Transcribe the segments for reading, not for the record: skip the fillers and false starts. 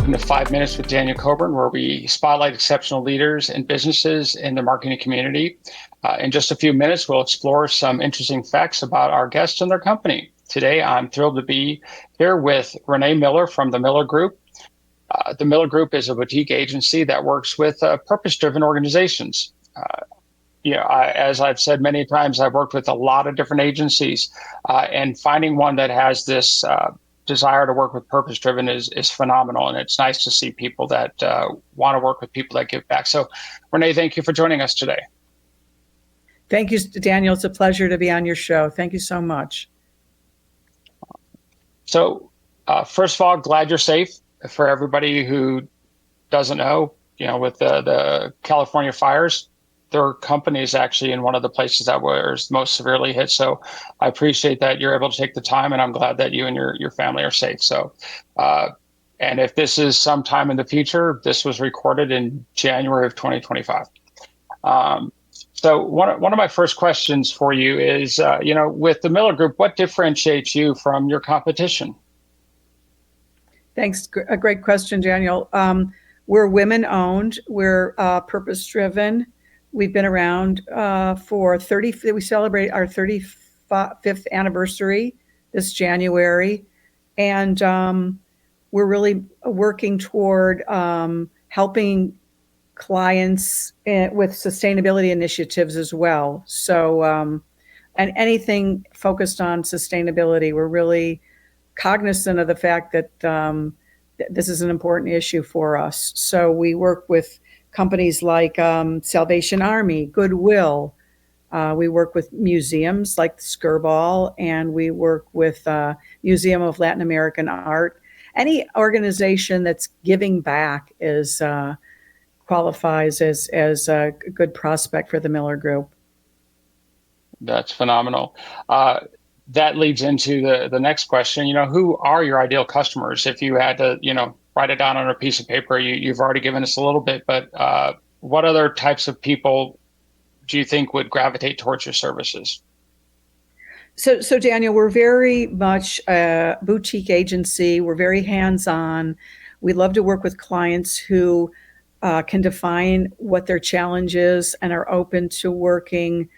welcome to 5 Minutes with Daniel Coburn, where we spotlight exceptional leaders and businesses in the marketing community. In just a few minutes, we'll explore some interesting facts about our guests and their company. Today, I'm thrilled to be here with Renee Miller from the Miller Group. The Miller Group is a boutique agency that works with purpose-driven organizations. As I've said many times, I've worked with a lot of different agencies, and finding one that has this desire to work with purpose-driven is phenomenal. And it's nice to see people that want to work with people that give back. So, Renee, thank you for joining us today. Thank you, Daniel. It's a pleasure to be on your show. Thank you so much. So, first of all, glad you're safe. For everybody who doesn't know, with the California fires, their company is actually in one of the places that was most severely hit. So I appreciate that you're able to take the time, and I'm glad that you and your family are safe. So, and if this is sometime in the future, this was recorded in January of 2025. So one of my first questions for you is, with the Miller Group, what differentiates you from your competition? Thanks. A great question, Daniel. We're women-owned. We're purpose-driven. We've been around for 30. We celebrate our 35th anniversary this January, and we're really working toward helping clients with sustainability initiatives as well. So, and anything focused on sustainability, we're really cognizant of the fact that this is an important issue for us. So we work with companies like Salvation Army, Goodwill. We work with museums like Skirball, and we work with Museum of Latin American Art. Any organization that's giving back qualifies as a good prospect for the Miller Group. That's phenomenal. That leads into the next question. Who are your ideal customers? If you had to, write it down on a piece of paper, you've already given us a little bit, but what other types of people do you think would gravitate towards your services? So Daniel, we're very much a boutique agency. We're very hands-on. We love to work with clients who can define what their challenge is and are open to working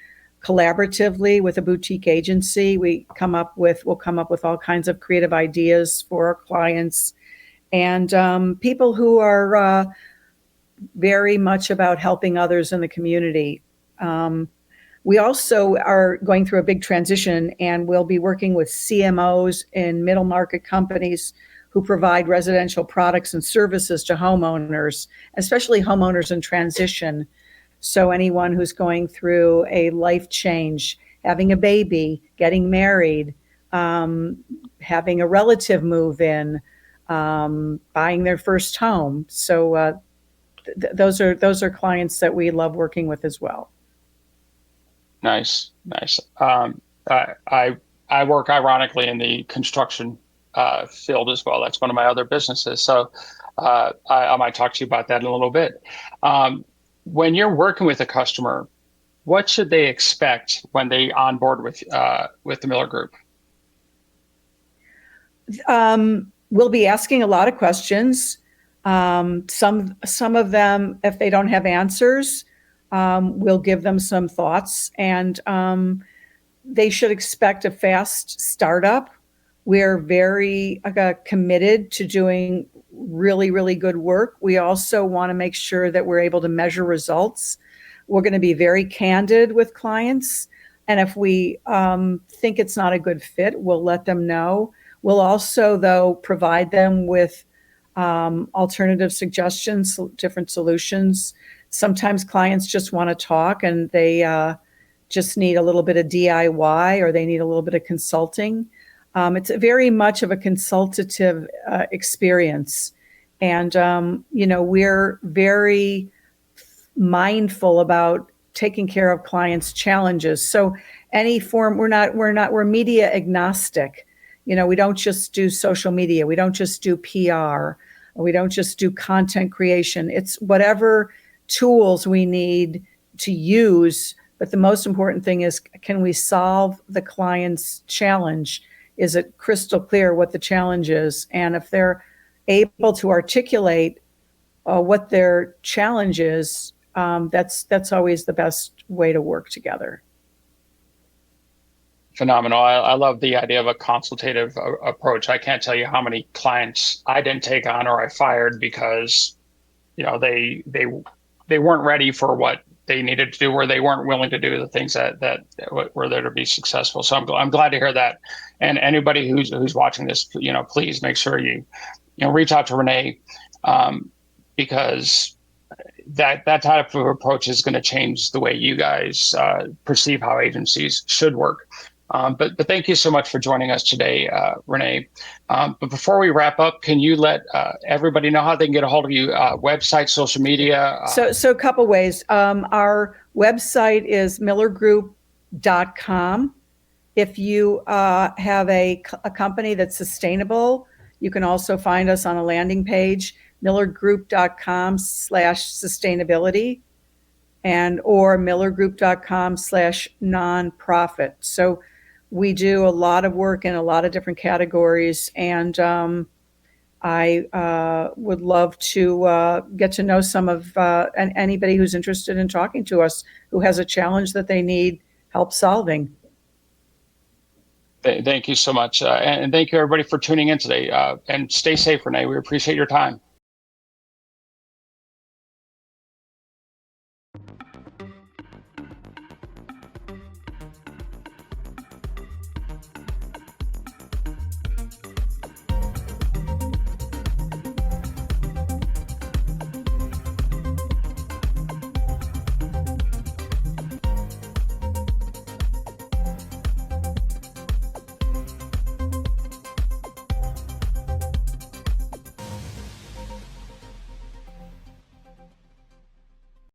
collaboratively with a boutique agency. We'll come up with all kinds of creative ideas for our clients, and people who are very much about helping others in the community. We also are going through a big transition, and we'll be working with CMOs and middle market companies who provide residential products and services to homeowners, especially homeowners in transition. So anyone who's going through a life change, having a baby, getting married, having a relative move in, buying their first home. So those are clients that we love working with as well. Nice. I work ironically in the construction field as well. That's one of my other businesses. So I might talk to you about that in a little bit. When you're working with a customer, what should they expect when they onboard with the Miller Group? We'll be asking a lot of questions. Some of them, if they don't have answers, we'll give them some thoughts, and they should expect a fast startup. We're very committed to doing really, really good work. We also want to make sure that we're able to measure results. We're going to be very candid with clients. And if we think it's not a good fit, we'll let them know. We'll also, though, provide them with alternative suggestions, different solutions. Sometimes clients just want to talk and they just need a little bit of DIY, or they need a little bit of consulting. It's very much of a consultative experience. And, we're very mindful about taking care of clients' challenges. So any form, we're media agnostic. We don't just do social media. We don't just do PR. We don't just do content creation. It's whatever tools we need to use. But the most important thing is, can we solve the client's challenge? Is it crystal clear what the challenge is? And if they're able to articulate what their challenge is, that's always the best way to work together. Phenomenal. I love the idea of a consultative approach. I can't tell you how many clients I didn't take on or I fired because, they weren't ready for what they needed to do, or they weren't willing to do the things that were there to be successful. So I'm glad to hear that. And anybody who's watching this, please make sure you reach out to Renee, because that type of approach is going to change the way you guys perceive how agencies should work. But thank you so much for joining us today, Renee. But before we wrap up, can you let everybody know how they can get a hold of you? Website, social media? So a couple ways. Our website is millergroup.com. If you have a company that's sustainable, you can also find us on a landing page, millergroup.com/sustainability, or millergroup.com/nonprofit. So we do a lot of work in a lot of different categories, and I would love to get to know some of anybody who's interested in talking to us, who has a challenge that they need help solving. Thank you so much. And thank you, everybody, for tuning in today. And stay safe, Renee. We appreciate your time.